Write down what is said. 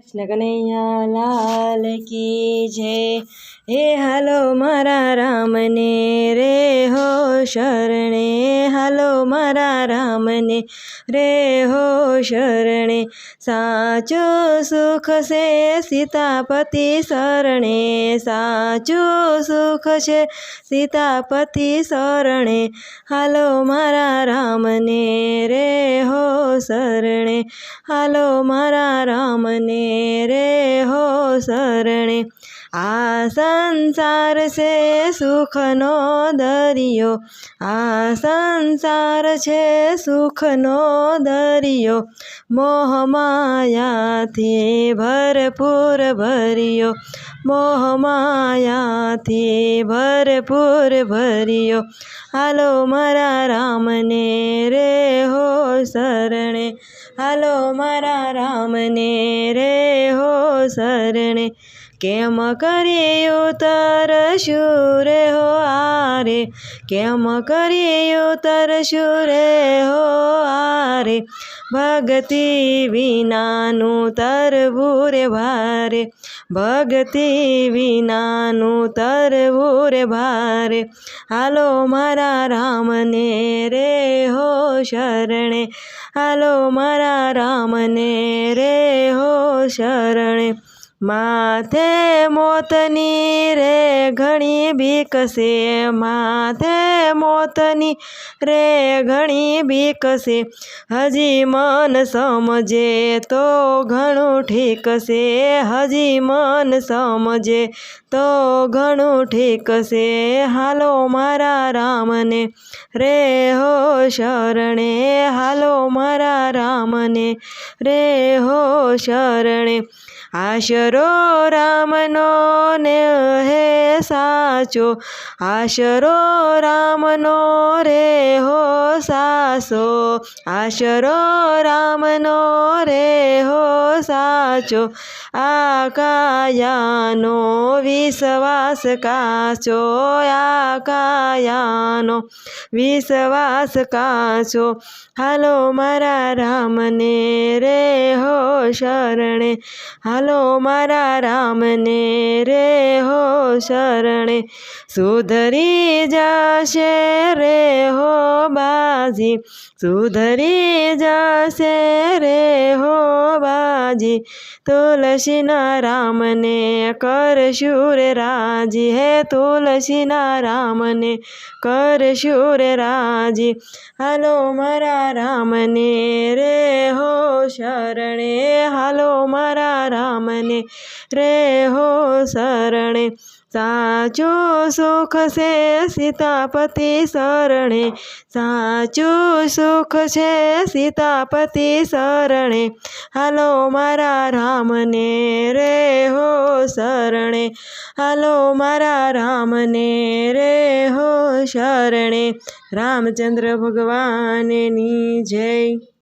कृष्ण कन्हैया लाल की जय। हे हालो मारा राम ने रे हो शरणे, हालो मारा राम ने रे हो शरणे। साचो सुख से सीतापति शरणे, साचो सुख से सीतापति शरणे। हालो मारा राम ने रे हो शरणे, हालो मारा राम ने रे हो शरणे। आ संसार से सुखनो दरियो, आ संसार छे सुखनो दरियो। मोह माया थी भरपूर भरियो, मोह माया थी भरपूर भरियो। हालो मारा राम ने रे हो शरणे, हालो मारा राम ने रे हो शरणे। केम करियो तरशु रे हो आरे, केम करियो तरशु रे हो आरे। भगति विनानु तरवू रे भारे, भगति विनानु तरवू रे भारे। हालो मारा राम ने रे हो शरणे, हालो मारा राम ने रे हो शरणे। माथे मोतनी रे घणी बीक से, माथे मोतनी रे घणी बीक से। हजी मन समझे तो घणुं ठीक से, हजी मन समझे तो घणुं ठीक से। हालो मारा राम ने रे हो शरणे, हालो मारा राम ने रे हो शरणे। आशरो रामनो ने हे साचो, आशरो रामनो रे हो सासो, आशरो रामनो रे हो साचो। आकायानो विश्वास काचो, आकायानो विश्वास काचो। हालो मारा राम ने रे हो शरणे, हालो मारा राम ने रे हो शरणे। सुधरी जाशे रे हो बाजी, सुधरी जाशे रे हो बाजी। तुलसी ना राम ने करशु रे राजी, हे तुलसी ना राम ने करशु रे राजी। हालो मारा राम ने रे हो शरणे, हालो मारा राम ने रे हो शरणे। साचो सुख से सीतापति शरणे, साचो सुख से सीतापति शरणे। हालो मारा राम ने रे हो शरणे, हालो मारा राम ने रे हो शरणे। रामचंद्र भगवान नी जय।